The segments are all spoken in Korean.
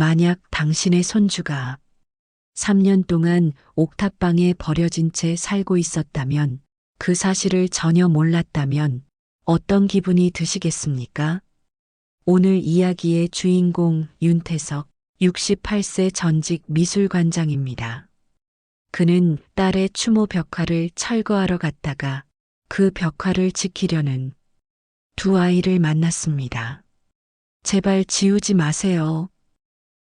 만약 당신의 손주가 3년 동안 옥탑방에 버려진 채 살고 있었다면, 그 사실을 전혀 몰랐다면 어떤 기분이 드시겠습니까? 오늘 이야기의 주인공 윤태석, 68세 전직 미술관장입니다. 그는 딸의 추모 벽화를 철거하러 갔다가 그 벽화를 지키려는 두 아이를 만났습니다. 제발 지우지 마세요.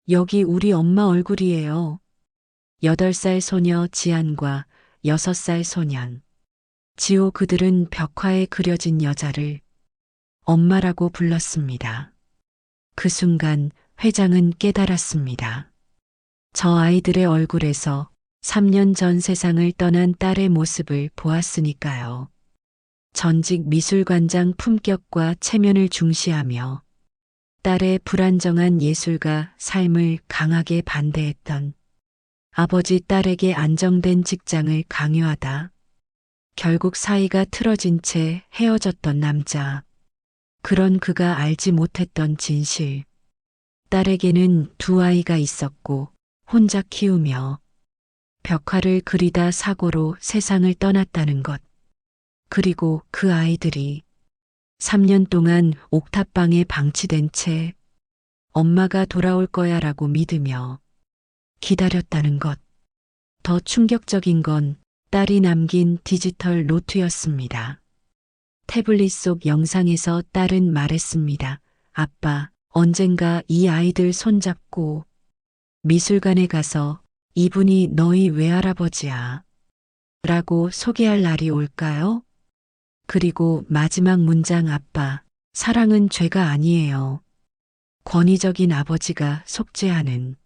여기 우리 엄마 얼굴이에요. 8살 소녀 지안과 6살 소년. 지호, 그들은 벽화에 그려진 여자를 엄마라고 불렀습니다. 그 순간 회장은 깨달았습니다. 저 아이들의 얼굴에서 3년 전 세상을 떠난 딸의 모습을 보았으니까요. 전직 미술관장 품격과 체면을 중시하며 딸의 불안정한 예술가 삶을 강하게 반대했던 아버지, 딸에게 안정된 직장을 강요하다 결국 사이가 틀어진 채 헤어졌던 남자. 그런 그가 알지 못했던 진실. 딸에게는 두 아이가 있었고 혼자 키우며 벽화를 그리다 사고로 세상을 떠났다는 것. 그리고 그 아이들이 3년 동안 옥탑방에 방치된 채 엄마가 돌아올 거야라고 믿으며 기다렸다는 것. 더 충격적인 건 딸이 남긴 디지털 노트였습니다. 태블릿 속 영상에서 딸은 말했습니다. 아빠, 언젠가 이 아이들 손잡고 미술관에 가서 이분이 너희 외할아버지야 라고 소개할 날이 올까요? 그리고 마지막 문장, 아빠, 사랑은 죄가 아니에요. 권위적인 아버지가 속죄하는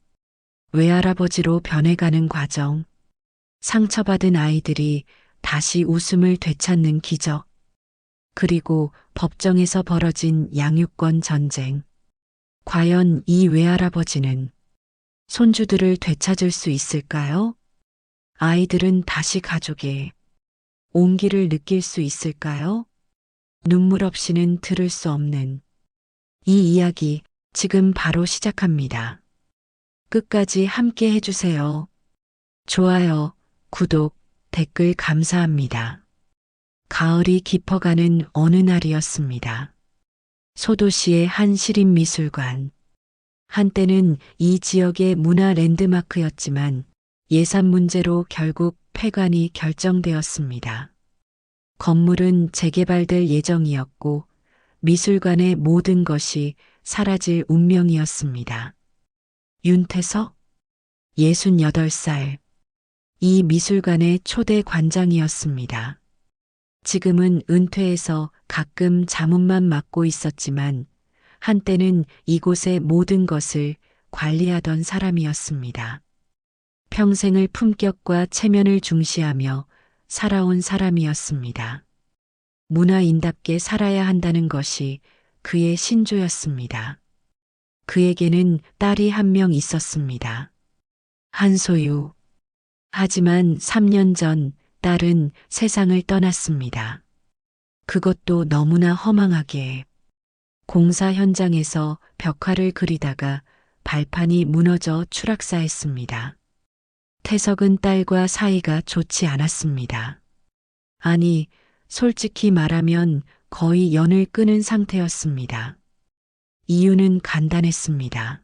외할아버지로 변해가는 과정. 상처받은 아이들이 다시 웃음을 되찾는 기적. 그리고 법정에서 벌어진 양육권 전쟁. 과연 이 외할아버지는 손주들을 되찾을 수 있을까요? 아이들은 다시 가족의 온기를 느낄 수 있을까요? 눈물 없이는 들을 수 없는 이 이야기, 지금 바로 시작합니다. 끝까지 함께 해주세요. 좋아요, 구독, 댓글 감사합니다. 가을이 깊어가는 어느 날이었습니다. 소도시의 한 시립미술관. 한때는 이 지역의 문화 랜드마크였지만 예산 문제로 결국 폐관이 결정되었습니다. 건물은 재개발될 예정이었고 미술관의 모든 것이 사라질 운명이었습니다. 윤태석, 68살. 이 미술관의 초대 관장이었습니다. 지금은 은퇴해서 가끔 자문만 맡고 있었지만 한때는 이곳의 모든 것을 관리하던 사람이었습니다. 평생을 품격과 체면을 중시하며 살아온 사람이었습니다. 문화인답게 살아야 한다는 것이 그의 신조였습니다. 그에게는 딸이 한 명 있었습니다. 한소유. 하지만 3년 전 딸은 세상을 떠났습니다. 그것도 너무나 허망하게. 공사 현장에서 벽화를 그리다가 발판이 무너져 추락사했습니다. 태석은 딸과 사이가 좋지 않았습니다. 아니, 솔직히 말하면 거의 연을 끊은 상태였습니다. 이유는 간단했습니다.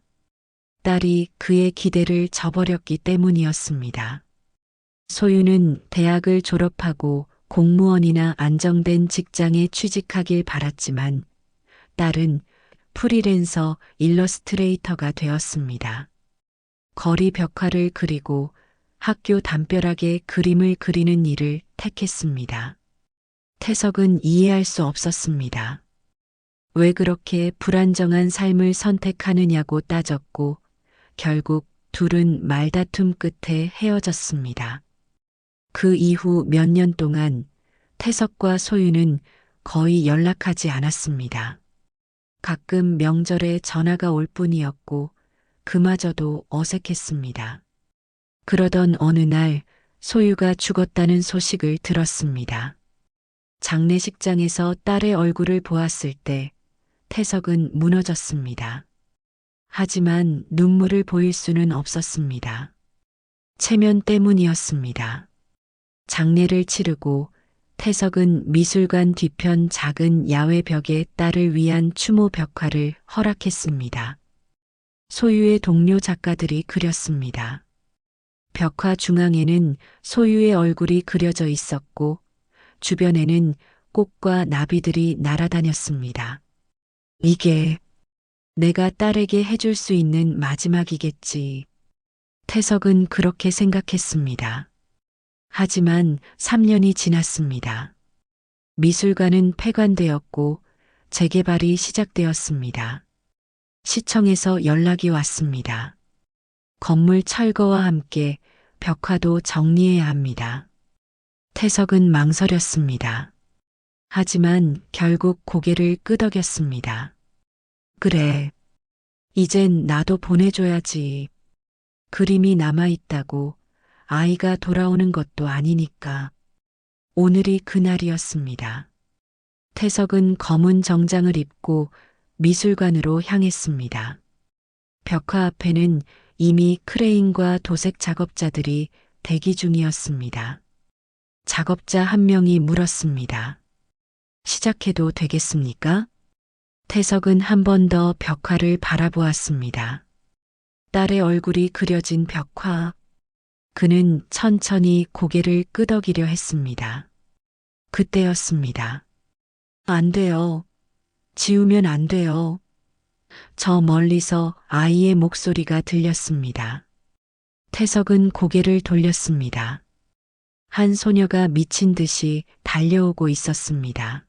딸이 그의 기대를 저버렸기 때문이었습니다. 소유는 대학을 졸업하고 공무원이나 안정된 직장에 취직하길 바랐지만 딸은 프리랜서 일러스트레이터가 되었습니다. 거리 벽화를 그리고 학교 담벼락에 그림을 그리는 일을 택했습니다. 태석은 이해할 수 없었습니다. 왜 그렇게 불안정한 삶을 선택하느냐고 따졌고 결국 둘은 말다툼 끝에 헤어졌습니다. 그 이후 몇 년 동안 태석과 소유는 거의 연락하지 않았습니다. 가끔 명절에 전화가 올 뿐이었고 그마저도 어색했습니다. 그러던 어느 날 소유가 죽었다는 소식을 들었습니다. 장례식장에서 딸의 얼굴을 보았을 때 태석은 무너졌습니다. 하지만 눈물을 보일 수는 없었습니다. 체면 때문이었습니다. 장례를 치르고 태석은 미술관 뒤편 작은 야외 벽에 딸을 위한 추모 벽화를 허락했습니다. 소유의 동료 작가들이 그렸습니다. 벽화 중앙에는 소유의 얼굴이 그려져 있었고 주변에는 꽃과 나비들이 날아다녔습니다. 이게 내가 딸에게 해줄 수 있는 마지막이겠지. 태석은 그렇게 생각했습니다. 하지만 3년이 지났습니다. 미술관은 폐관되었고 재개발이 시작되었습니다. 시청에서 연락이 왔습니다. 건물 철거와 함께 벽화도 정리해야 합니다. 태석은 망설였습니다. 하지만 결국 고개를 끄덕였습니다. 그래. 이젠 나도 보내줘야지. 그림이 남아있다고 아이가 돌아오는 것도 아니니까. 오늘이 그날이었습니다. 태석은 검은 정장을 입고 미술관으로 향했습니다. 벽화 앞에는 이미 크레인과 도색 작업자들이 대기 중이었습니다. 작업자 한 명이 물었습니다. 시작해도 되겠습니까? 태석은 한 번 더 벽화를 바라보았습니다. 딸의 얼굴이 그려진 벽화. 그는 천천히 고개를 끄덕이려 했습니다. 그때였습니다. 안 돼요. 지우면 안 돼요. 저 멀리서 아이의 목소리가 들렸습니다. 태석은 고개를 돌렸습니다. 한 소녀가 미친 듯이 달려오고 있었습니다.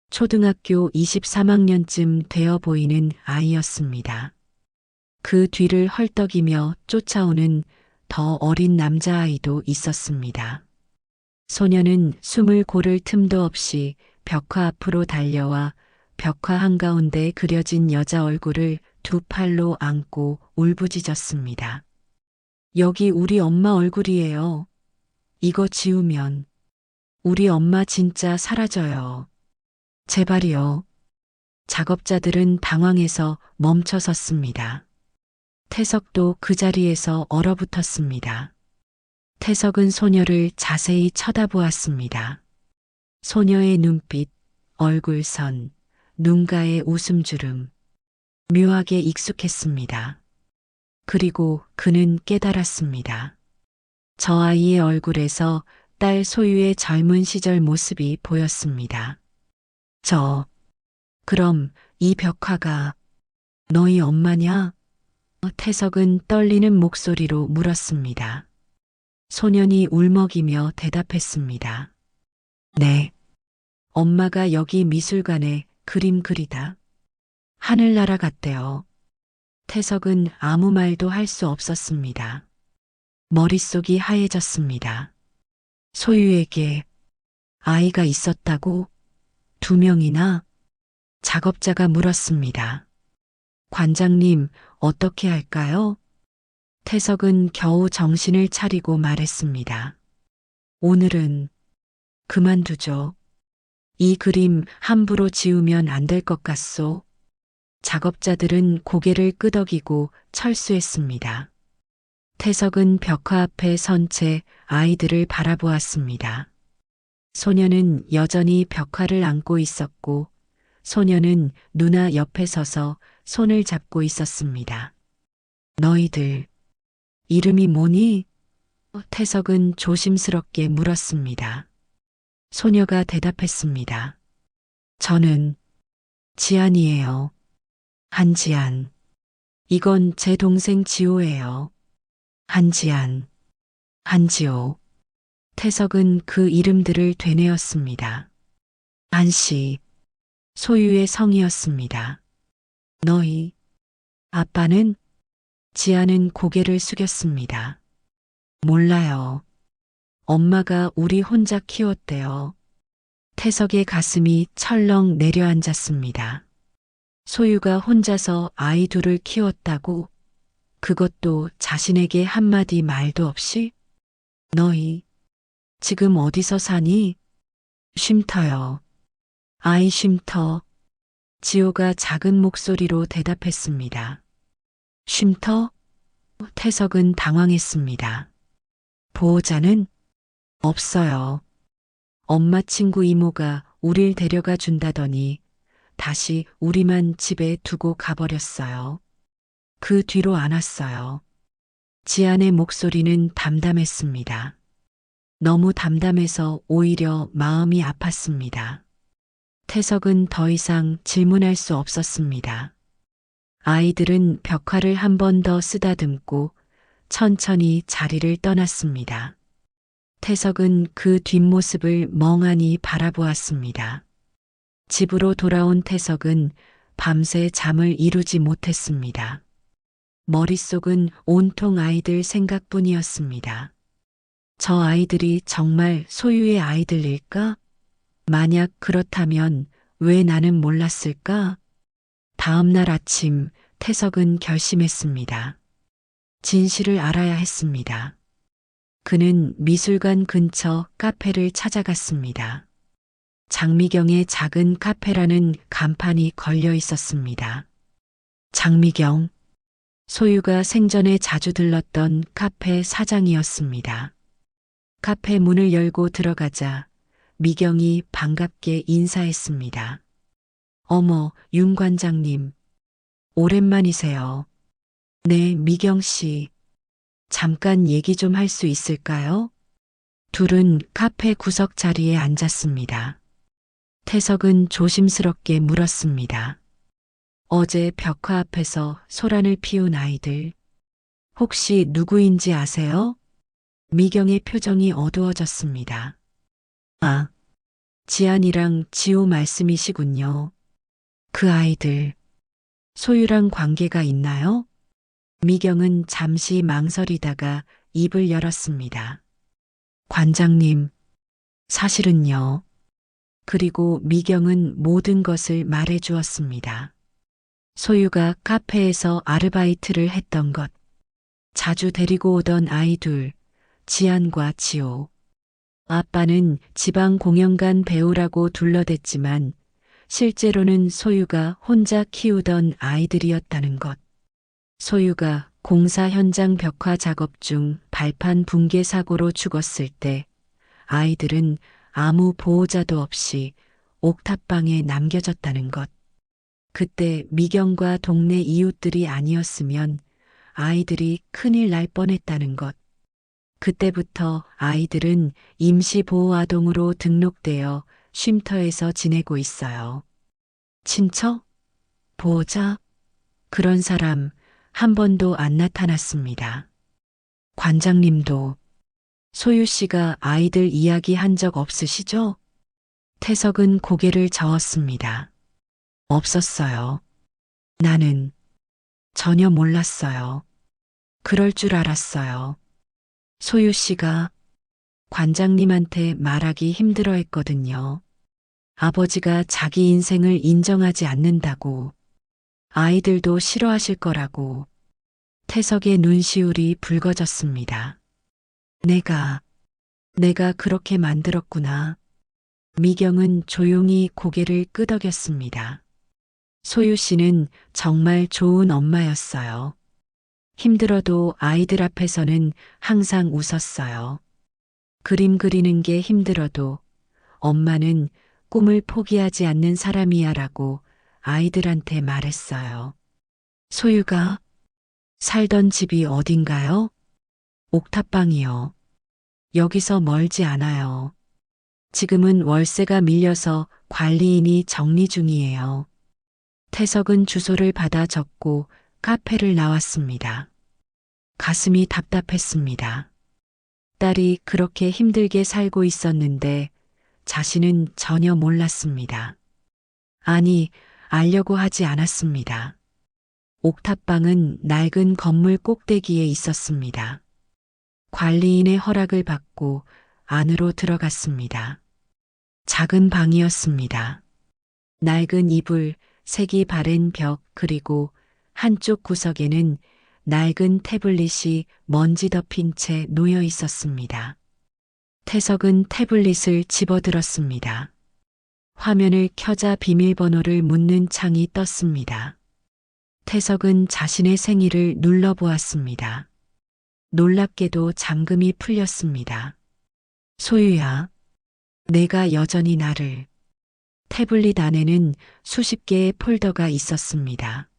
초등학교 23학년쯤 되어 보이는 아이였습니다. 그 뒤를 헐떡이며 쫓아오는 더 어린 남자아이도 있었습니다. 소녀는 숨을 고를 틈도 없이 벽화 앞으로 달려와 벽화 한가운데 그려진 여자 얼굴을 두 팔로 안고 울부짖었습니다. 여기 우리 엄마 얼굴이에요. 이거 지우면 우리 엄마 진짜 사라져요. 제발이요. 작업자들은 당황해서 멈춰 섰습니다. 태석도 그 자리에서 얼어붙었습니다. 태석은 소녀를 자세히 쳐다보았습니다. 소녀의 눈빛, 얼굴선, 눈가의 웃음주름, 묘하게 익숙했습니다. 그리고 그는 깨달았습니다. 저 아이의 얼굴에서 딸 소유의 젊은 시절 모습이 보였습니다. 그럼 이 벽화가 너희 엄마냐? 태석은 떨리는 목소리로 물었습니다. 소년이 울먹이며 대답했습니다. 네. 엄마가 여기 미술관에 그림 그리다. 하늘나라 같대요. 태석은 아무 말도 할 수 없었습니다. 머릿속이 하얘졌습니다. 소유에게 아이가 있었다고? 2명이나? 작업자가 물었습니다. 관장님, 어떻게 할까요? 태석은 겨우 정신을 차리고 말했습니다. 오늘은 그만두죠. 이 그림 함부로 지우면 안 될 것 같소. 작업자들은 고개를 끄덕이고 철수했습니다. 태석은 벽화 앞에 선 채 아이들을 바라보았습니다. 소녀는 여전히 벽화를 안고 있었고 소녀는 누나 옆에 서서 손을 잡고 있었습니다. 너희들 이름이 뭐니? 태석은 조심스럽게 물었습니다. 소녀가 대답했습니다. 저는 지안이에요. 한지안. 이건 제 동생 지호예요. 한지안, 한지호. 태석은 그 이름들을 되뇌었습니다. 안씨, 소유의 성이었습니다. 너희, 아빠는? 지아는 고개를 숙였습니다. 몰라요. 엄마가 우리 혼자 키웠대요. 태석의 가슴이 철렁 내려앉았습니다. 소유가 혼자서 아이 둘을 키웠다고? 그것도 자신에게 한마디 말도 없이? 너희, 지금 어디서 사니? 쉼터요. 아이 쉼터. 지호가 작은 목소리로 대답했습니다. 쉼터? 태석은 당황했습니다. 보호자는? 없어요. 엄마 친구 이모가 우릴 데려가 준다더니 다시 우리만 집에 두고 가버렸어요. 그 뒤로 안 왔어요. 지안의 목소리는 담담했습니다. 너무 담담해서 오히려 마음이 아팠습니다. 태석은 더 이상 질문할 수 없었습니다. 아이들은 벽화를 한 번 더 쓰다듬고 천천히 자리를 떠났습니다. 태석은 그 뒷모습을 멍하니 바라보았습니다. 집으로 돌아온 태석은 밤새 잠을 이루지 못했습니다. 머릿속은 온통 아이들 생각뿐이었습니다. 저 아이들이 정말 소유의 아이들일까? 만약 그렇다면 왜 나는 몰랐을까? 다음 날 아침 태석은 결심했습니다. 진실을 알아야 했습니다. 그는 미술관 근처 카페를 찾아갔습니다. 장미경의 작은 카페라는 간판이 걸려 있었습니다. 장미경, 소유가 생전에 자주 들렀던 카페 사장이었습니다. 카페 문을 열고 들어가자 미경이 반갑게 인사했습니다. 어머, 윤 관장님. 오랜만이세요. 네, 미경 씨. 잠깐 얘기 좀 할 수 있을까요? 둘은 카페 구석 자리에 앉았습니다. 태석은 조심스럽게 물었습니다. 어제 벽화 앞에서 소란을 피운 아이들. 혹시 누구인지 아세요? 미경의 표정이 어두워졌습니다. 아, 지안이랑 지호 말씀이시군요. 그 아이들, 소유랑 관계가 있나요? 미경은 잠시 망설이다가 입을 열었습니다. 관장님, 사실은요. 그리고 미경은 모든 것을 말해 주었습니다. 소유가 카페에서 아르바이트를 했던 것, 자주 데리고 오던 아이 둘, 지안과 지호. 아빠는 지방 공연관 배우라고 둘러댔지만 실제로는 소유가 혼자 키우던 아이들이었다는 것. 소유가 공사 현장 벽화 작업 중 발판 붕괴 사고로 죽었을 때 아이들은 아무 보호자도 없이 옥탑방에 남겨졌다는 것. 그때 미경과 동네 이웃들이 아니었으면 아이들이 큰일 날 뻔했다는 것. 그때부터 아이들은 임시보호아동으로 등록되어 쉼터에서 지내고 있어요. 친척? 보호자? 그런 사람 한 번도 안 나타났습니다. 관장님도 소유 씨가 아이들 이야기 한 적 없으시죠? 태석은 고개를 저었습니다. 없었어요. 나는 전혀 몰랐어요. 그럴 줄 알았어요. 소유 씨가 관장님한테 말하기 힘들어 했거든요. 아버지가 자기 인생을 인정하지 않는다고, 아이들도 싫어하실 거라고. 태석의 눈시울이 붉어졌습니다. 내가 그렇게 만들었구나. 미경은 조용히 고개를 끄덕였습니다. 소유 씨는 정말 좋은 엄마였어요. 힘들어도 아이들 앞에서는 항상 웃었어요. 그림 그리는 게 힘들어도 엄마는 꿈을 포기하지 않는 사람이야 라고 아이들한테 말했어요. 소유가 살던 집이 어딘가요? 옥탑방이요. 여기서 멀지 않아요. 지금은 월세가 밀려서 관리인이 정리 중이에요. 태석은 주소를 받아 적고 카페를 나왔습니다. 가슴이 답답했습니다. 딸이 그렇게 힘들게 살고 있었는데 자신은 전혀 몰랐습니다. 아니, 알려고 하지 않았습니다. 옥탑방은 낡은 건물 꼭대기에 있었습니다. 관리인의 허락을 받고 안으로 들어갔습니다. 작은 방이었습니다. 낡은 이불, 색이 바랜 벽, 그리고 한쪽 구석에는 낡은 태블릿이 먼지 덮인 채 놓여 있었습니다. 태석은 태블릿을 집어들었습니다. 화면을 켜자 비밀번호를 묻는 창이 떴습니다. 태석은 자신의 생일을 눌러보았습니다. 놀랍게도 잠금이 풀렸습니다. 소유야, 내가 여전히 나를. 태블릿 안에는 수십 개의 폴더가 있었습니다.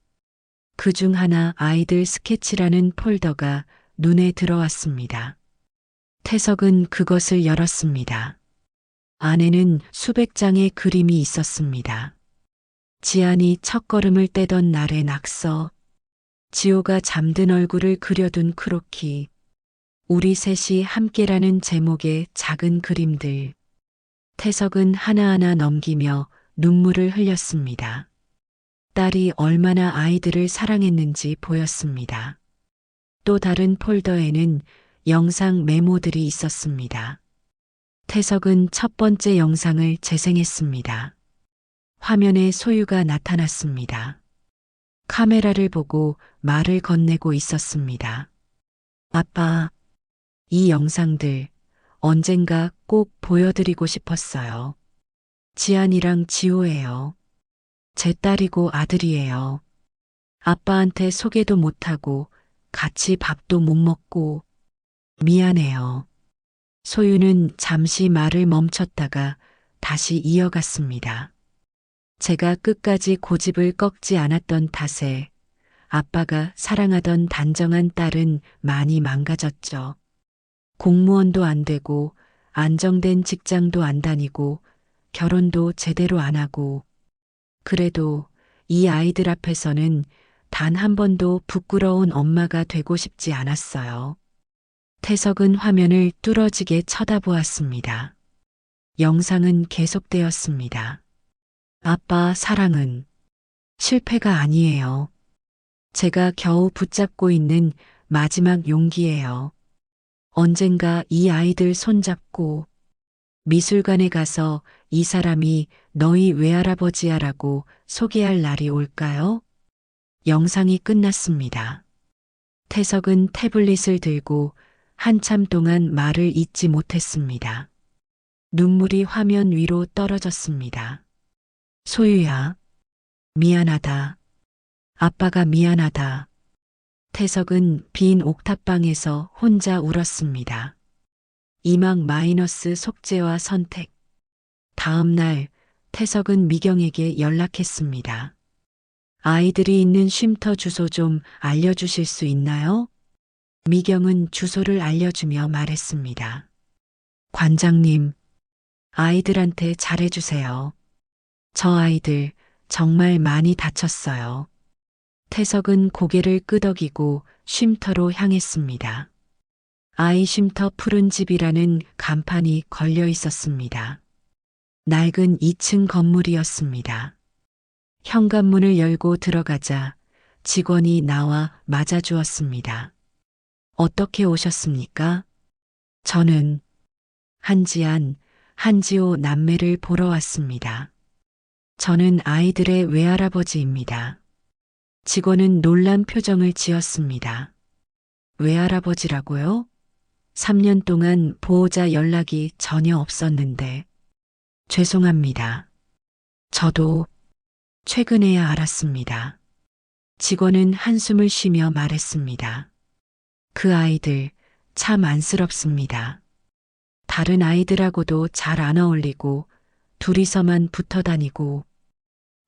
그 중 하나 아이들 스케치라는 폴더가 눈에 들어왔습니다. 태석은 그것을 열었습니다. 안에는 수백 장의 그림이 있었습니다. 지안이 첫걸음을 떼던 날의 낙서, 지호가 잠든 얼굴을 그려둔 크로키, 우리 셋이 함께라는 제목의 작은 그림들. 태석은 하나하나 넘기며 눈물을 흘렸습니다. 딸이 얼마나 아이들을 사랑했는지 보였습니다. 또 다른 폴더에는 영상 메모들이 있었습니다. 태석은 첫 번째 영상을 재생했습니다. 화면에 소유가 나타났습니다. 카메라를 보고 말을 건네고 있었습니다. 아빠, 이 영상들 언젠가 꼭 보여드리고 싶었어요. 지안이랑 지호예요. 제 딸이고 아들이에요. 아빠한테 소개도 못하고 같이 밥도 못 먹고 미안해요. 소유는 잠시 말을 멈췄다가 다시 이어갔습니다. 제가 끝까지 고집을 꺾지 않았던 탓에 아빠가 사랑하던 단정한 딸은 많이 망가졌죠. 공무원도 안 되고 안정된 직장도 안 다니고 결혼도 제대로 안 하고 그래도 이 아이들 앞에서는 단 한 번도 부끄러운 엄마가 되고 싶지 않았어요. 태석은 화면을 뚫어지게 쳐다보았습니다. 영상은 계속되었습니다. 아빠 사랑은 실패가 아니에요. 제가 겨우 붙잡고 있는 마지막 용기예요. 언젠가 이 아이들 손잡고 미술관에 가서 이 사람이 너희 외할아버지야라고 소개할 날이 올까요? 영상이 끝났습니다. 태석은 태블릿을 들고 한참 동안 말을 잇지 못했습니다. 눈물이 화면 위로 떨어졌습니다. 소유야, 미안하다. 아빠가 미안하다. 태석은 빈 옥탑방에서 혼자 울었습니다. 2막 마이너스 속죄와 선택. 다음 날 태석은 미경에게 연락했습니다. 아이들이 있는 쉼터 주소 좀 알려주실 수 있나요? 미경은 주소를 알려주며 말했습니다. 관장님, 아이들한테 잘해주세요. 저 아이들 정말 많이 다쳤어요. 태석은 고개를 끄덕이고 쉼터로 향했습니다. 아이 쉼터 푸른 집이라는 간판이 걸려 있었습니다. 낡은 2층 건물이었습니다. 현관문을 열고 들어가자 직원이 나와 맞아주었습니다. 어떻게 오셨습니까? 저는 한지안, 한지호 남매를 보러 왔습니다. 저는 아이들의 외할아버지입니다. 직원은 놀란 표정을 지었습니다. 외할아버지라고요? 3년 동안 보호자 연락이 전혀 없었는데. 죄송합니다. 저도 최근에야 알았습니다. 직원은 한숨을 쉬며 말했습니다. 그 아이들 참 안쓰럽습니다. 다른 아이들하고도 잘 안 어울리고 둘이서만 붙어 다니고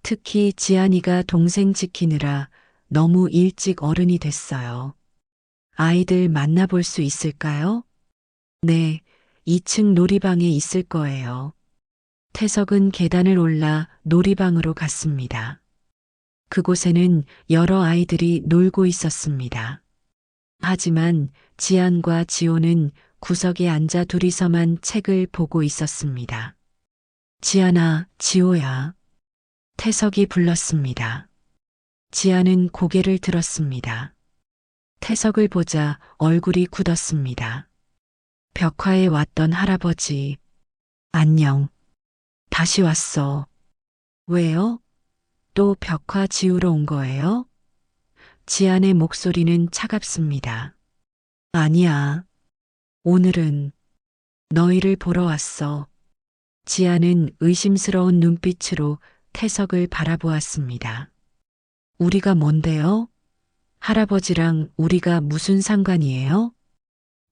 특히 지안이가 동생 지키느라 너무 일찍 어른이 됐어요. 아이들 만나볼 수 있을까요? 네, 2층 놀이방에 있을 거예요. 태석은 계단을 올라 놀이방으로 갔습니다. 그곳에는 여러 아이들이 놀고 있었습니다. 하지만 지안과 지호는 구석에 앉아 둘이서만 책을 보고 있었습니다. 지안아, 지호야. 태석이 불렀습니다. 지안은 고개를 들었습니다. 태석을 보자 얼굴이 굳었습니다. 벽화에 왔던 할아버지. 안녕. 다시 왔어. 왜요? 또 벽화 지우러 온 거예요? 지안의 목소리는 차갑습니다. 아니야. 오늘은 너희를 보러 왔어. 지안은 의심스러운 눈빛으로 태석을 바라보았습니다. 우리가 뭔데요? 할아버지랑 우리가 무슨 상관이에요?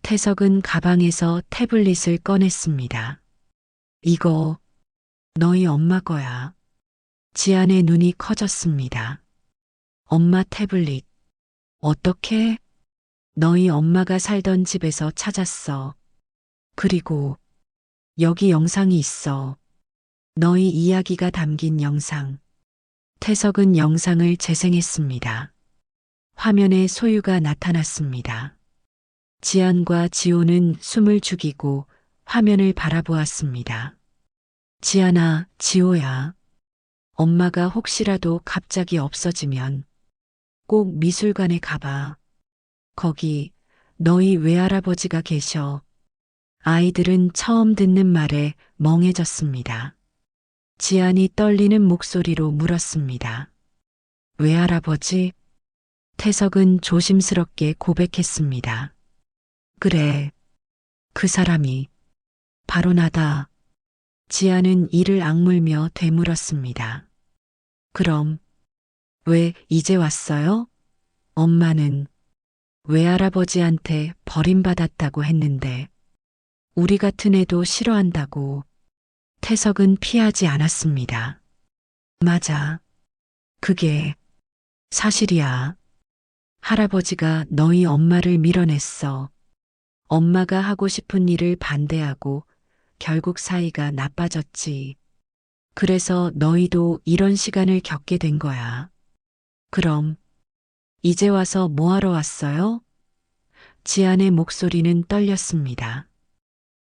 태석은 가방에서 태블릿을 꺼냈습니다. 이거 너희 엄마 거야. 지안의 눈이 커졌습니다. 엄마 태블릿. 어떻게? 너희 엄마가 살던 집에서 찾았어. 그리고 여기 영상이 있어. 너희 이야기가 담긴 영상. 태석은 영상을 재생했습니다. 화면에 소유가 나타났습니다. 지안과 지호는 숨을 죽이고 화면을 바라보았습니다. 지안아, 지호야. 엄마가 혹시라도 갑자기 없어지면 꼭 미술관에 가봐. 거기 너희 외할아버지가 계셔. 아이들은 처음 듣는 말에 멍해졌습니다. 지안이 떨리는 목소리로 물었습니다. 외할아버지? 태석은 조심스럽게 고백했습니다. 그래, 그 사람이 바로 나다. 지안은 이를 악물며 되물었습니다. 그럼 왜 이제 왔어요? 엄마는 외할아버지한테 버림받았다고 했는데 우리 같은 애도 싫어한다고. 태석은 피하지 않았습니다. 맞아. 그게 사실이야. 할아버지가 너희 엄마를 밀어냈어. 엄마가 하고 싶은 일을 반대하고 결국 사이가 나빠졌지. 그래서 너희도 이런 시간을 겪게 된 거야. 그럼 이제 와서 뭐하러 왔어요? 지안의 목소리는 떨렸습니다.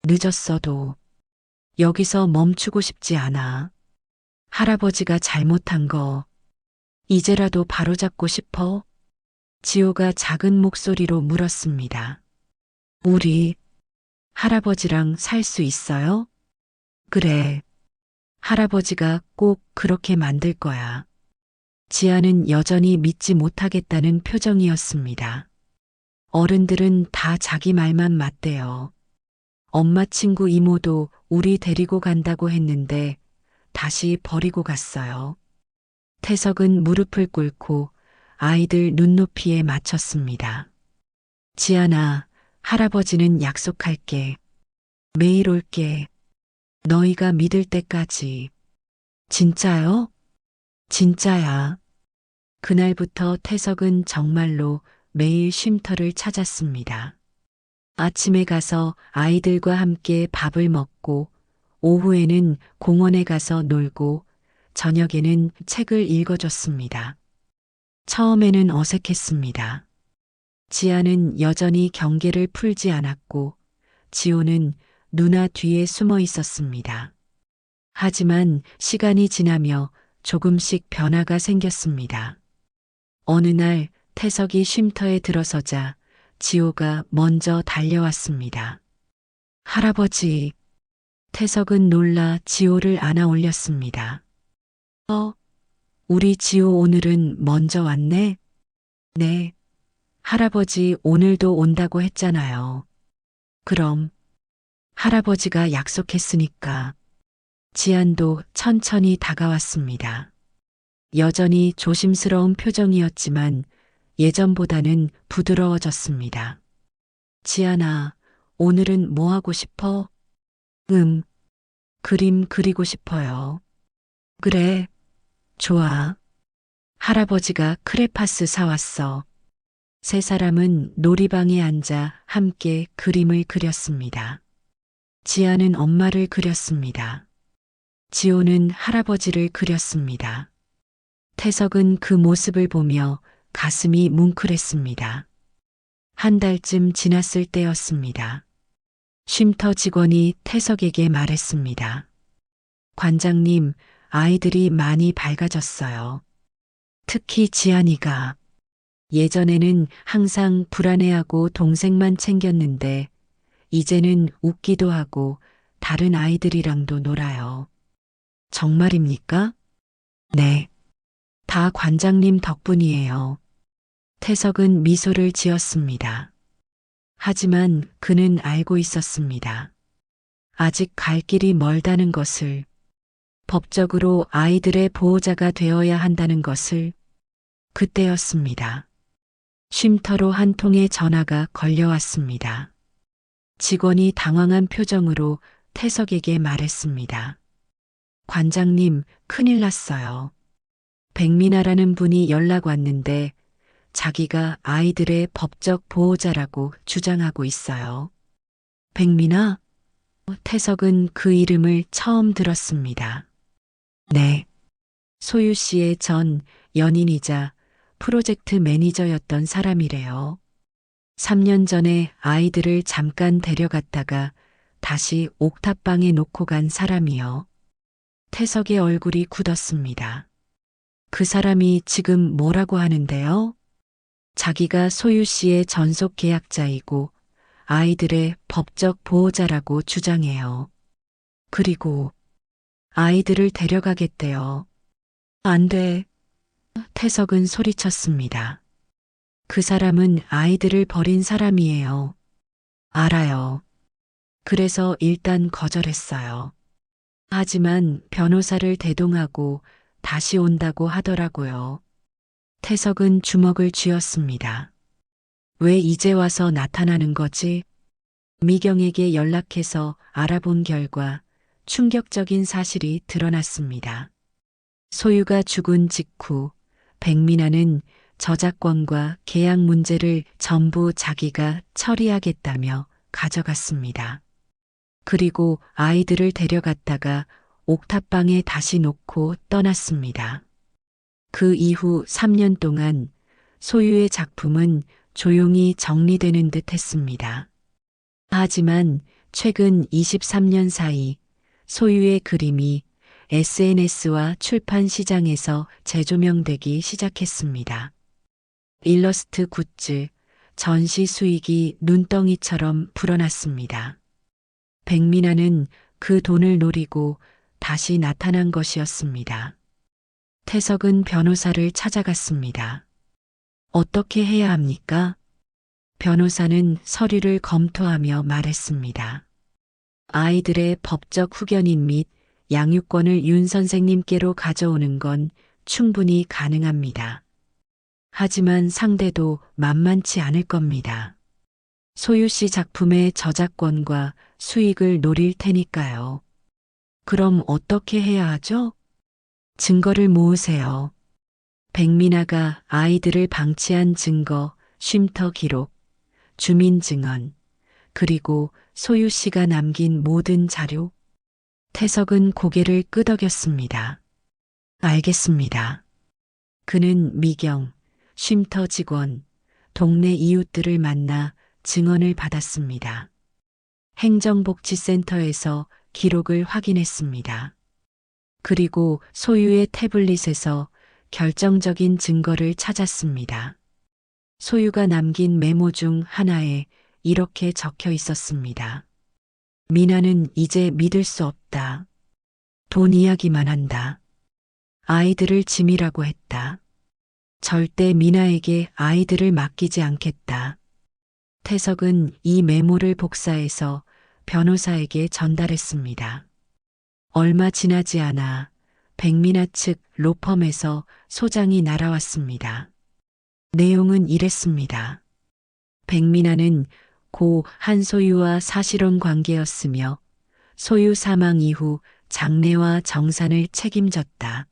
늦었어도 여기서 멈추고 싶지 않아. 할아버지가 잘못한 거 이제라도 바로잡고 싶어? 지호가 작은 목소리로 물었습니다. 우리 할아버지랑 살 수 있어요? 그래. 할아버지가 꼭 그렇게 만들 거야. 지아는 여전히 믿지 못하겠다는 표정이었습니다. 어른들은 다 자기 말만 맞대요. 엄마 친구 이모도 우리 데리고 간다고 했는데 다시 버리고 갔어요. 태석은 무릎을 꿇고 아이들 눈높이에 맞췄습니다. 지안아, 할아버지는 약속할게. 매일 올게. 너희가 믿을 때까지. 진짜요? 진짜야. 그날부터 태석은 정말로 매일 쉼터를 찾았습니다. 아침에 가서 아이들과 함께 밥을 먹고, 오후에는 공원에 가서 놀고, 저녁에는 책을 읽어줬습니다. 처음에는 어색했습니다. 지아는 여전히 경계를 풀지 않았고, 지호는 누나 뒤에 숨어 있었습니다. 하지만 시간이 지나며 조금씩 변화가 생겼습니다. 어느 날 태석이 쉼터에 들어서자 지호가 먼저 달려왔습니다. 할아버지, 태석은 놀라 지호를 안아 올렸습니다. 우리 지호 오늘은 먼저 왔네? 네. 할아버지 오늘도 온다고 했잖아요. 그럼 할아버지가 약속했으니까. 지안도 천천히 다가왔습니다. 여전히 조심스러운 표정이었지만 예전보다는 부드러워졌습니다. 지안아, 오늘은 뭐 하고 싶어? 그림 그리고 싶어요. 그래, 좋아. 할아버지가 크레파스 사왔어. 세 사람은 놀이방에 앉아 함께 그림을 그렸습니다. 지아는 엄마를 그렸습니다. 지호는 할아버지를 그렸습니다. 태석은 그 모습을 보며 가슴이 뭉클했습니다. 한 달쯤 지났을 때였습니다. 쉼터 직원이 태석에게 말했습니다. 관장님, 아이들이 많이 밝아졌어요. 특히 지안이가. 예전에는 항상 불안해하고 동생만 챙겼는데 이제는 웃기도 하고 다른 아이들이랑도 놀아요. 정말입니까? 네. 다 관장님 덕분이에요. 태석은 미소를 지었습니다. 하지만 그는 알고 있었습니다. 아직 갈 길이 멀다는 것을, 법적으로 아이들의 보호자가 되어야 한다는 것을, 그때였습니다. 쉼터로 한 통의 전화가 걸려왔습니다. 직원이 당황한 표정으로 태석에게 말했습니다. 관장님, 큰일 났어요. 백미나라는 분이 연락 왔는데 자기가 아이들의 법적 보호자라고 주장하고 있어요. 백미나? 태석은 그 이름을 처음 들었습니다. 네. 소유 씨의 전 연인이자 프로젝트 매니저였던 사람이래요. 3년 전에 아이들을 잠깐 데려갔다가 다시 옥탑방에 놓고 간 사람이요. 태석의 얼굴이 굳었습니다. 그 사람이 지금 뭐라고 하는데요? 자기가 소유 씨의 전속 계약자이고 아이들의 법적 보호자라고 주장해요. 그리고 아이들을 데려가겠대요. 안 돼. 태석은 소리쳤습니다. 그 사람은 아이들을 버린 사람이에요. 알아요. 그래서 일단 거절했어요. 하지만 변호사를 대동하고 다시 온다고 하더라고요. 태석은 주먹을 쥐었습니다. 왜 이제 와서 나타나는 거지? 미경에게 연락해서 알아본 결과 충격적인 사실이 드러났습니다. 소유가 죽은 직후 백민아는 저작권과 계약 문제를 전부 자기가 처리하겠다며 가져갔습니다. 그리고 아이들을 데려갔다가 옥탑방에 다시 놓고 떠났습니다. 그 이후 3년 동안 소유의 작품은 조용히 정리되는 듯 했습니다. 하지만 최근 23년 사이 소유의 그림이 SNS와 출판 시장에서 재조명되기 시작했습니다. 일러스트 굿즈, 전시 수익이 눈덩이처럼 불어났습니다. 백민아는 그 돈을 노리고 다시 나타난 것이었습니다. 태석은 변호사를 찾아갔습니다. 어떻게 해야 합니까? 변호사는 서류를 검토하며 말했습니다. 아이들의 법적 후견인 및 양육권을 윤 선생님께로 가져오는 건 충분히 가능합니다. 하지만 상대도 만만치 않을 겁니다. 소유 씨 작품의 저작권과 수익을 노릴 테니까요. 그럼 어떻게 해야 하죠? 증거를 모으세요. 백민아가 아이들을 방치한 증거, 쉼터 기록, 주민 증언, 그리고 소유 씨가 남긴 모든 자료. 태석은 고개를 끄덕였습니다. 알겠습니다. 그는 미경, 쉼터 직원, 동네 이웃들을 만나 증언을 받았습니다. 행정복지센터에서 기록을 확인했습니다. 그리고 소유의 태블릿에서 결정적인 증거를 찾았습니다. 소유가 남긴 메모 중 하나에 이렇게 적혀 있었습니다. 미나는 이제 믿을 수 없다. 돈 이야기만 한다. 아이들을 짐이라고 했다. 절대 미나에게 아이들을 맡기지 않겠다. 태석은 이 메모를 복사해서 변호사에게 전달했습니다. 얼마 지나지 않아 백미나 측 로펌에서 소장이 날아왔습니다. 내용은 이랬습니다. 백미나는 고 한소유와 사실혼 관계였으며 소유 사망 이후 장례와 정산을 책임졌다.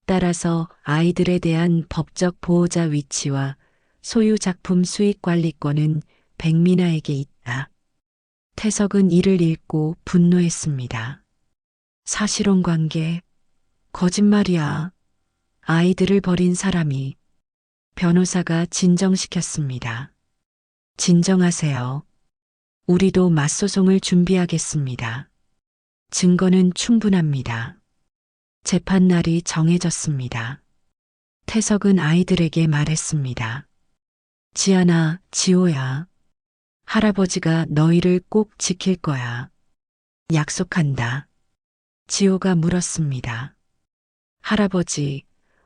따라서 아이들에 대한 법적 보호자 위치와 소유 작품 수익 관리권은 백미나에게 있다. 태석은 이를 읽고 분노했습니다. 사실혼 관계, 거짓말이야. 아이들을 버린 사람이. 변호사가 진정시켰습니다. 진정하세요. 우리도 맞소송을 준비하겠습니다. 증거는 충분합니다. 재판 날이 정해졌습니다. 태석은 아이들에게 말했습니다. 지아나, 지호야. 할아버지가 너희를 꼭 지킬 거야. 약속한다. 지호가 물었습니다. 할아버지,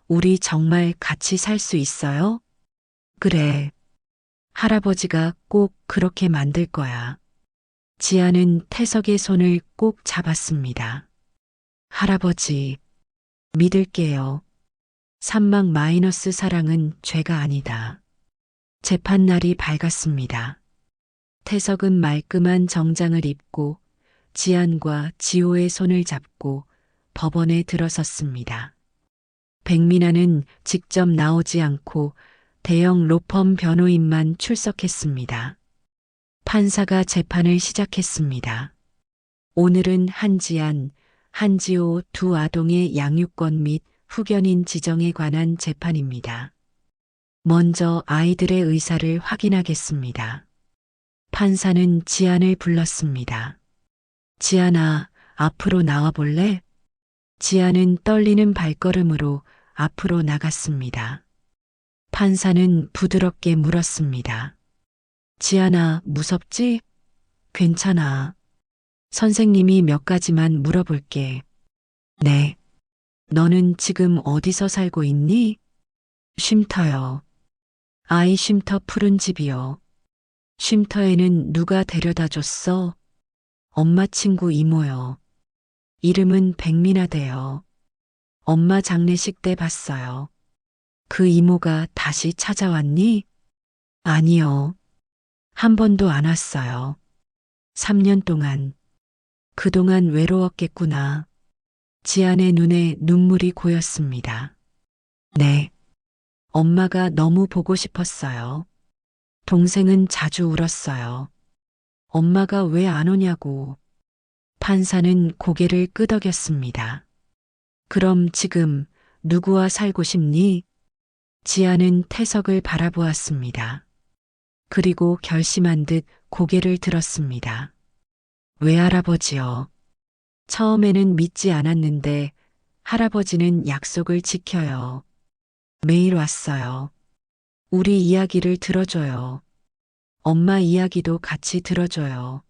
우리 정말 같이 살 수 있어요? 그래. 할아버지가 꼭 그렇게 만들 거야. 지아는 태석의 손을 꼭 잡았습니다. 할아버지, 믿을게요. 3막 사랑은 죄가 아니다. 재판날이 밝았습니다. 태석은 말끔한 정장을 입고 지안과 지호의 손을 잡고 법원에 들어섰습니다. 백민아는 직접 나오지 않고 대형 로펌 변호인만 출석했습니다. 판사가 재판을 시작했습니다. 오늘은 한지안, 한지호 두 아동의 양육권 및 후견인 지정에 관한 재판입니다. 먼저 아이들의 의사를 확인하겠습니다. 판사는 지안을 불렀습니다. 지안아, 앞으로 나와볼래? 지안은 떨리는 발걸음으로 앞으로 나갔습니다. 판사는 부드럽게 물었습니다. 지안아, 무섭지? 괜찮아. 선생님이 몇 가지만 물어볼게. 네. 너는 지금 어디서 살고 있니? 쉼터요. 아이 쉼터 푸른 집이요. 쉼터에는 누가 데려다 줬어? 엄마 친구 이모요. 이름은 백민아대요. 엄마 장례식 때 봤어요. 그 이모가 다시 찾아왔니? 아니요. 한 번도 안 왔어요. 3년 동안. 그동안 외로웠겠구나. 지안의 눈에 눈물이 고였습니다. 네. 엄마가 너무 보고 싶었어요. 동생은 자주 울었어요. 엄마가 왜 안 오냐고. 판사는 고개를 끄덕였습니다. 그럼 지금 누구와 살고 싶니? 지아는 태석을 바라보았습니다. 그리고 결심한 듯 고개를 들었습니다. 외할아버지요. 처음에는 믿지 않았는데 할아버지는 약속을 지켜요. 매일 왔어요. 우리 이야기를 들어줘요. 엄마 이야기도 같이 들어줘요.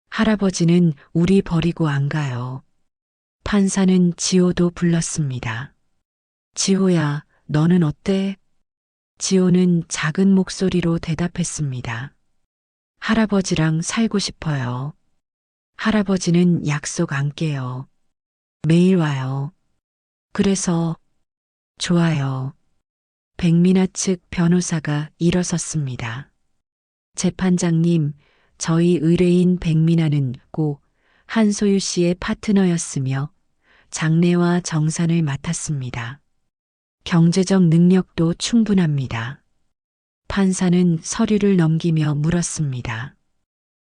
할아버지는 우리 버리고 안 가요. 판사는 지호도 불렀습니다. 지호야, 너는 어때? 지호는 작은 목소리로 대답했습니다. 할아버지랑 살고 싶어요. 할아버지는 약속 안 깨요. 매일 와요. 그래서 좋아요. 백민아 측 변호사가 일어섰습니다. 재판장님, 저희 의뢰인 백민아는 고 한소유 씨의 파트너였으며 장례와 정산을 맡았습니다. 경제적 능력도 충분합니다. 판사는 서류를 넘기며 물었습니다.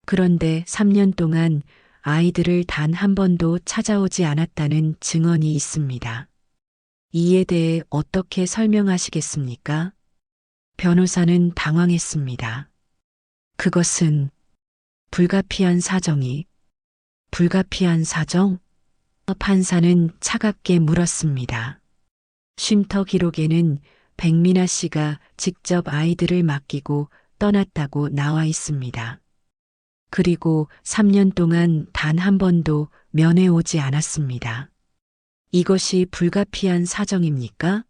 그런데 3년 동안 아이들을 단 한 번도 찾아오지 않았다는 증언이 있습니다. 이에 대해 어떻게 설명하시겠습니까? 변호사는 당황했습니다. 그것은 불가피한 사정이. 불가피한 사정? 판사는 차갑게 물었습니다. 쉼터 기록에는 백민아 씨가 직접 아이들을 맡기고 떠났다고 나와 있습니다. 그리고 3년 동안 단 한 번도 면회 오지 않았습니다. 이것이 불가피한 사정입니까?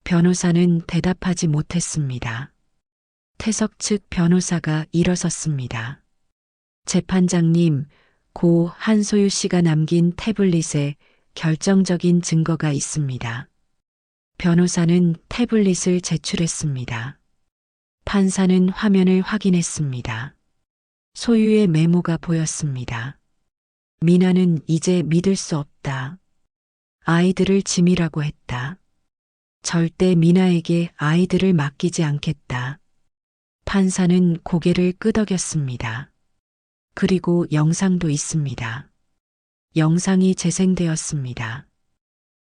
변호사는 대답하지 못했습니다. 태석 측 변호사가 일어섰습니다. 재판장님, 고 한소유 씨가 남긴 태블릿에 결정적인 증거가 있습니다. 변호사는 태블릿을 제출했습니다. 판사는 화면을 확인했습니다. 소유의 메모가 보였습니다. 미나는 이제 믿을 수 없다. 아이들을 짐이라고 했다. 절대 미나에게 아이들을 맡기지 않겠다. 판사는 고개를 끄덕였습니다. 그리고 영상도 있습니다. 영상이 재생되었습니다.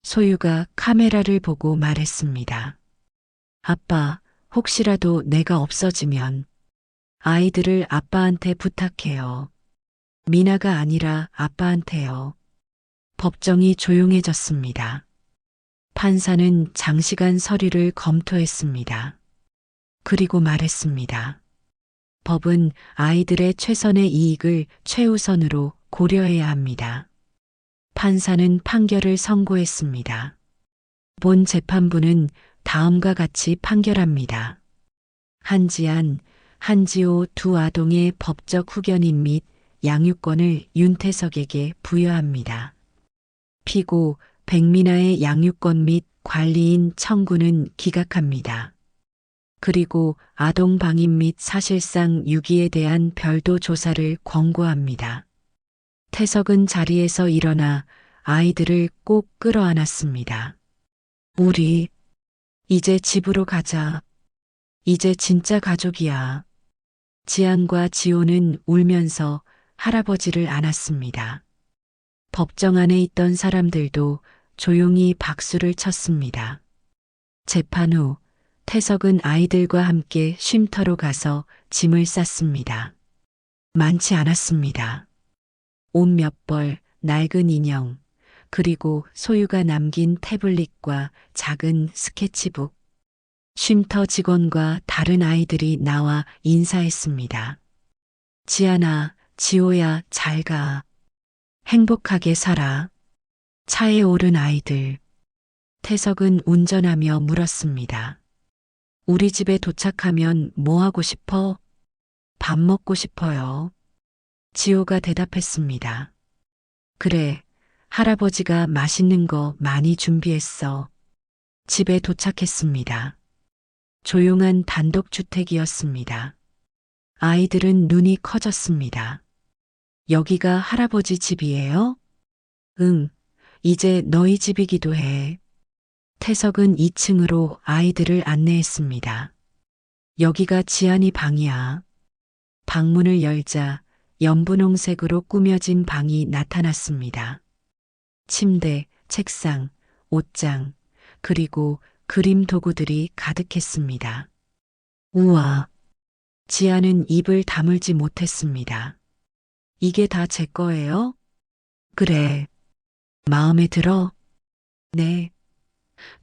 소유가 카메라를 보고 말했습니다. 아빠, 혹시라도 내가 없어지면 아이들을 아빠한테 부탁해요. 미나가 아니라 아빠한테요. 법정이 조용해졌습니다. 판사는 장시간 서류를 검토했습니다. 그리고 말했습니다. 법은 아이들의 최선의 이익을 최우선으로 고려해야 합니다. 판사는 판결을 선고했습니다. 본 재판부는 다음과 같이 판결합니다. 한지안, 한지호 두 아동의 법적 후견인 및 양육권을 윤태석에게 부여합니다. 피고 백민아의 양육권 및 관리인 청구는 기각합니다. 그리고 아동 방임 및 사실상 유기에 대한 별도 조사를 권고합니다. 태석은 자리에서 일어나 아이들을 꼭 끌어안았습니다. 우리 이제 집으로 가자. 이제 진짜 가족이야. 지안과 지호는 울면서 할아버지를 안았습니다. 법정 안에 있던 사람들도 조용히 박수를 쳤습니다. 재판 후 태석은 아이들과 함께 쉼터로 가서 짐을 쌌습니다. 많지 않았습니다. 옷 몇 벌, 낡은 인형, 그리고 소유가 남긴 태블릿과 작은 스케치북. 쉼터 직원과 다른 아이들이 나와 인사했습니다. 지안아, 지호야, 잘 가. 행복하게 살아. 차에 오른 아이들. 태석은 운전하며 물었습니다. 우리 집에 도착하면 뭐 하고 싶어? 밥 먹고 싶어요. 지호가 대답했습니다. 그래, 할아버지가 맛있는 거 많이 준비했어. 집에 도착했습니다. 조용한 단독주택이었습니다. 아이들은 눈이 커졌습니다. 여기가 할아버지 집이에요? 응, 이제 너희 집이기도 해. 태석은 2층으로 아이들을 안내했습니다. 여기가 지안이 방이야. 방문을 열자 연분홍색으로 꾸며진 방이 나타났습니다. 침대, 책상, 옷장, 그리고 그림 도구들이 가득했습니다. 우와! 지아는 입을 다물지 못했습니다. 이게 다 제 거예요? 그래. 마음에 들어? 네.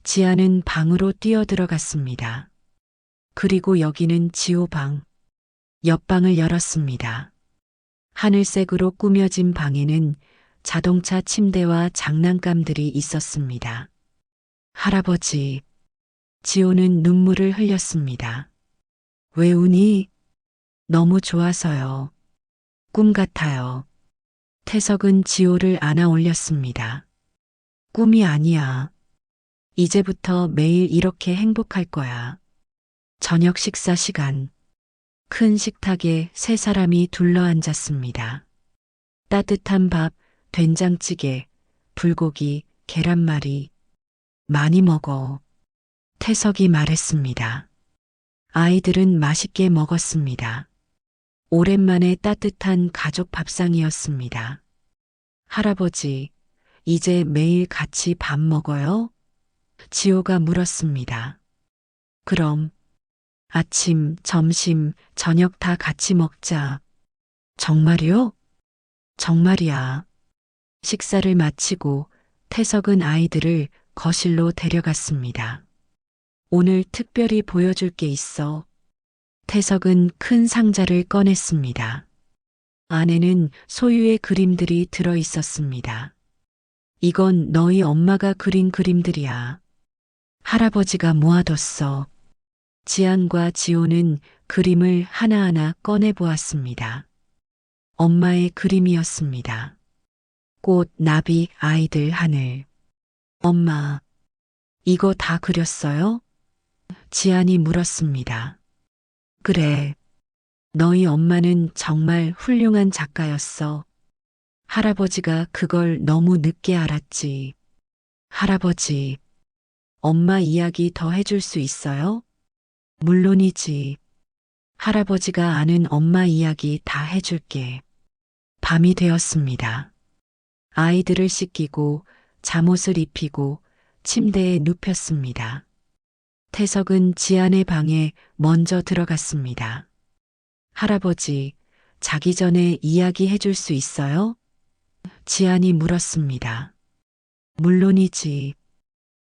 지아는 방으로 뛰어들어갔습니다. 그리고 여기는 지호 방. 옆방을 열었습니다. 하늘색으로 꾸며진 방에는 자동차 침대와 장난감들이 있었습니다. 할아버지, 지호는 눈물을 흘렸습니다. 왜 우니? 너무 좋아서요. 꿈 같아요. 태석은 지호를 안아 올렸습니다. 꿈이 아니야. 이제부터 매일 이렇게 행복할 거야. 저녁 식사 시간. 큰 식탁에 세 사람이 둘러앉았습니다. 따뜻한 밥, 된장찌개, 불고기, 계란말이. 많이 먹어. 태석이 말했습니다. 아이들은 맛있게 먹었습니다. 오랜만에 따뜻한 가족 밥상이었습니다. 할아버지, 이제 매일 같이 밥 먹어요? 지호가 물었습니다. 그럼 아침, 점심, 저녁 다 같이 먹자. 정말요? 정말이야. 식사를 마치고 태석은 아이들을 거실로 데려갔습니다. 오늘 특별히 보여줄 게 있어. 태석은 큰 상자를 꺼냈습니다. 안에는 소유의 그림들이 들어 있었습니다. 이건 너희 엄마가 그린 그림들이야. 할아버지가 모아뒀어. 지안과 지호는 그림을 하나하나 꺼내 보았습니다. 엄마의 그림이었습니다. 꽃, 나비, 아이들, 하늘. 엄마, 이거 다 그렸어요? 지안이 물었습니다. 그래. 너희 엄마는 정말 훌륭한 작가였어. 할아버지가 그걸 너무 늦게 알았지. 할아버지, 엄마 이야기 더 해줄 수 있어요? 물론이지. 할아버지가 아는 엄마 이야기 다 해줄게. 밤이 되었습니다. 아이들을 씻기고 잠옷을 입히고 침대에 눕혔습니다. 태석은 지안의 방에 먼저 들어갔습니다. 할아버지, 자기 전에 이야기 해줄 수 있어요? 지안이 물었습니다. 물론이지.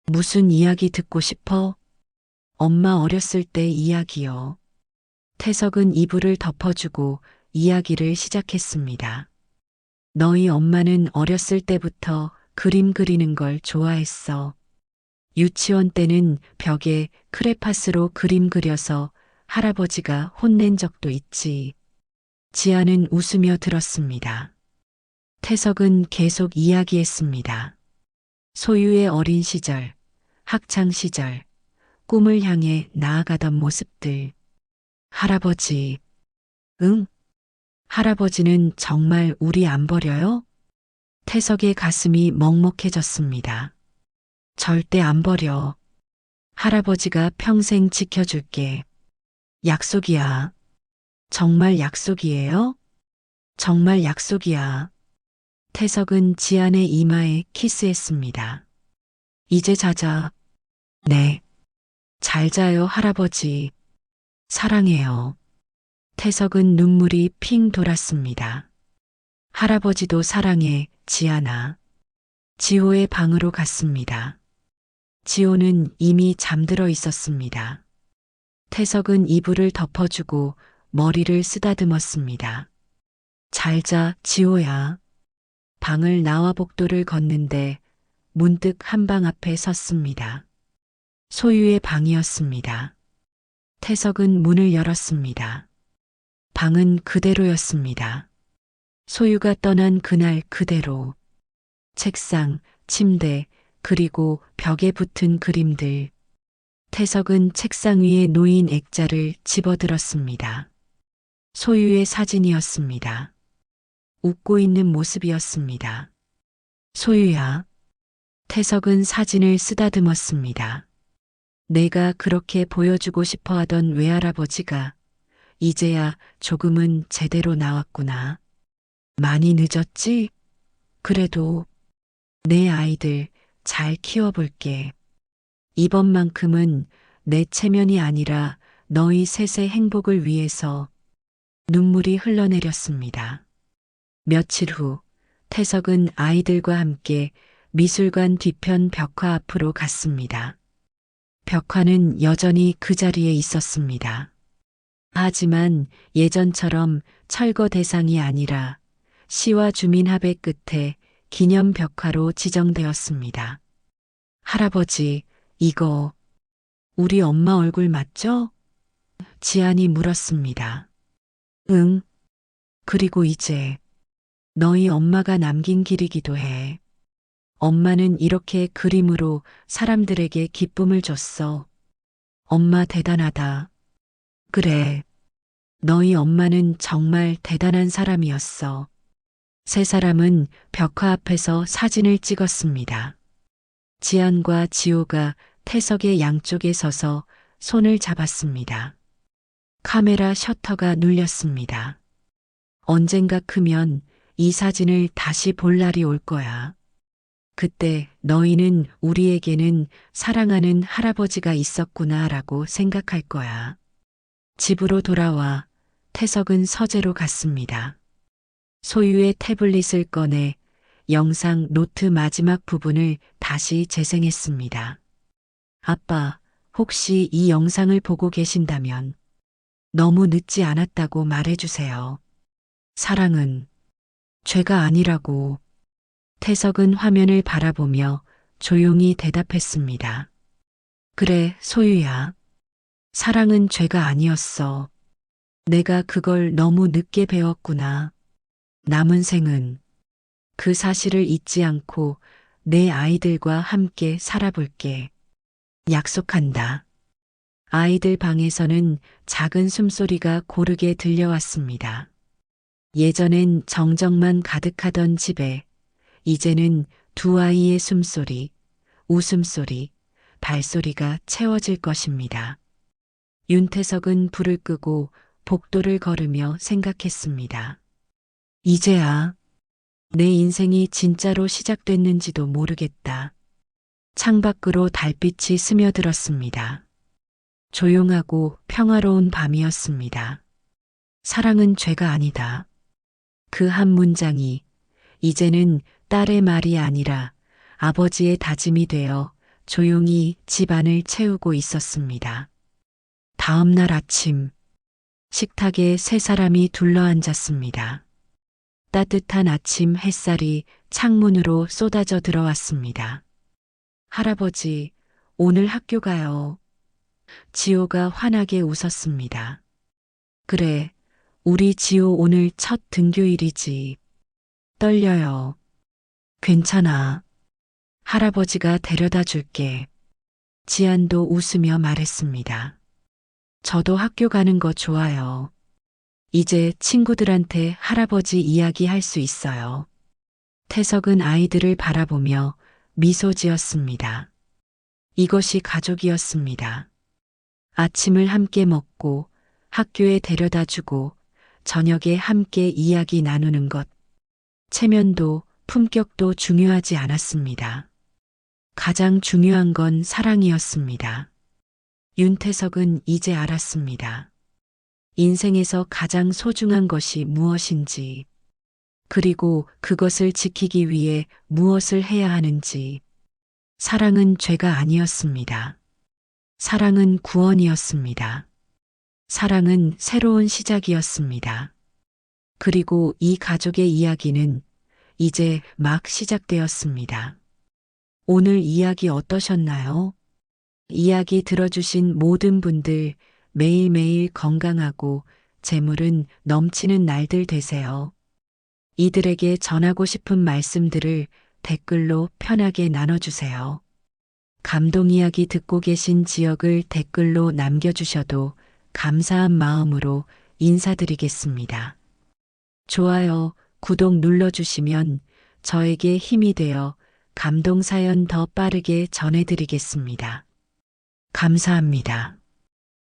무슨 이야기 듣고 싶어? 엄마 어렸을 때 이야기요. 태석은 이불을 덮어주고 이야기를 시작했습니다. 너희 엄마는 어렸을 때부터 그림 그리는 걸 좋아했어. 유치원 때는 벽에 크레파스로 그림 그려서 할아버지가 혼낸 적도 있지. 지아는 웃으며 들었습니다. 태석은 계속 이야기했습니다. 소유의 어린 시절, 학창 시절, 꿈을 향해 나아가던 모습들. 할아버지, 응? 할아버지는 정말 우리 안 버려요? 태석의 가슴이 먹먹해졌습니다. 절대 안 버려. 할아버지가 평생 지켜줄게. 약속이야. 정말 약속이에요? 정말 약속이야. 태석은 지안의 이마에 키스했습니다. 이제 자자. 네. 잘 자요, 할아버지. 사랑해요. 태석은 눈물이 핑 돌았습니다. 할아버지도 사랑해, 지안아. 지호의 방으로 갔습니다. 지호는 이미 잠들어 있었습니다. 태석은 이불을 덮어주고 머리를 쓰다듬었습니다. 잘 자, 지호야. 방을 나와 복도를 걷는데 문득 한방 앞에 섰습니다. 소유의 방이었습니다. 태석은 문을 열었습니다. 방은 그대로였습니다. 소유가 떠난 그날 그대로. 책상, 침대, 그리고 벽에 붙은 그림들. 태석은 책상 위에 놓인 액자를 집어들었습니다. 소유의 사진이었습니다. 웃고 있는 모습이었습니다. 소유야. 태석은 사진을 쓰다듬었습니다. 내가 그렇게 보여주고 싶어 하던 외할아버지가 이제야 조금은 제대로 나왔구나. 많이 늦었지? 그래도 내 아이들 잘 키워볼게. 이번만큼은 내 체면이 아니라 너희 셋의 행복을 위해서. 눈물이 흘러내렸습니다. 며칠 후 태석은 아이들과 함께 미술관 뒤편 벽화 앞으로 갔습니다. 벽화는 여전히 그 자리에 있었습니다. 하지만 예전처럼 철거 대상이 아니라 시와 주민합의 끝에 기념 벽화로 지정되었습니다. 할아버지, 이거 우리 엄마 얼굴 맞죠? 지안이 물었습니다. 응. 그리고 이제 너희 엄마가 남긴 길이기도 해. 엄마는 이렇게 그림으로 사람들에게 기쁨을 줬어. 엄마 대단하다. 그래. 너희 엄마는 정말 대단한 사람이었어. 세 사람은 벽화 앞에서 사진을 찍었습니다. 지안과 지호가 태석의 양쪽에 서서 손을 잡았습니다. 카메라 셔터가 눌렸습니다. 언젠가 크면 이 사진을 다시 볼 날이 올 거야. 그때 너희는 우리에게는 사랑하는 할아버지가 있었구나라고 생각할 거야. 집으로 돌아와 태석은 서재로 갔습니다. 소유의 태블릿을 꺼내 영상 노트 마지막 부분을 다시 재생했습니다. 아빠, 혹시 이 영상을 보고 계신다면 너무 늦지 않았다고 말해주세요. 사랑은 죄가 아니라고. 태석은 화면을 바라보며 조용히 대답했습니다. 그래, 소유야. 사랑은 죄가 아니었어. 내가 그걸 너무 늦게 배웠구나. 남은 생은 그 사실을 잊지 않고 내 아이들과 함께 살아볼게. 약속한다. 아이들 방에서는 작은 숨소리가 고르게 들려왔습니다. 예전엔 정적만 가득하던 집에 이제는 두 아이의 숨소리, 웃음소리, 발소리가 채워질 것입니다. 윤태석은 불을 끄고 복도를 걸으며 생각했습니다. 이제야 내 인생이 진짜로 시작됐는지도 모르겠다. 창밖으로 달빛이 스며들었습니다. 조용하고 평화로운 밤이었습니다. 사랑은 죄가 아니다. 그 한 문장이 이제는 딸의 말이 아니라 아버지의 다짐이 되어 조용히 집안을 채우고 있었습니다. 다음 날 아침, 식탁에 세 사람이 둘러앉았습니다. 따뜻한 아침 햇살이 창문으로 쏟아져 들어왔습니다. 할아버지, 오늘 학교 가요. 지호가 환하게 웃었습니다. 그래, 우리 지호 오늘 첫 등교일이지. 떨려요. 괜찮아. 할아버지가 데려다 줄게. 지안도 웃으며 말했습니다. 저도 학교 가는 거 좋아요. 이제 친구들한테 할아버지 이야기 할 수 있어요. 태석은 아이들을 바라보며 미소 지었습니다. 이것이 가족이었습니다. 아침을 함께 먹고 학교에 데려다 주고 저녁에 함께 이야기 나누는 것. 체면도 품격도 중요하지 않았습니다. 가장 중요한 건 사랑이었습니다. 윤태석은 이제 알았습니다. 인생에서 가장 소중한 것이 무엇인지, 그리고 그것을 지키기 위해 무엇을 해야 하는지. 사랑은 죄가 아니었습니다. 사랑은 구원이었습니다. 사랑은 새로운 시작이었습니다. 그리고 이 가족의 이야기는 이제 막 시작되었습니다. 오늘 이야기 어떠셨나요? 이야기 들어주신 모든 분들 매일매일 건강하고 재물은 넘치는 날들 되세요. 이들에게 전하고 싶은 말씀들을 댓글로 편하게 나눠주세요. 감동 이야기 듣고 계신 지역을 댓글로 남겨주셔도 감사한 마음으로 인사드리겠습니다. 좋아요, 구독 눌러주시면 저에게 힘이 되어 감동 사연 더 빠르게 전해드리겠습니다. 감사합니다.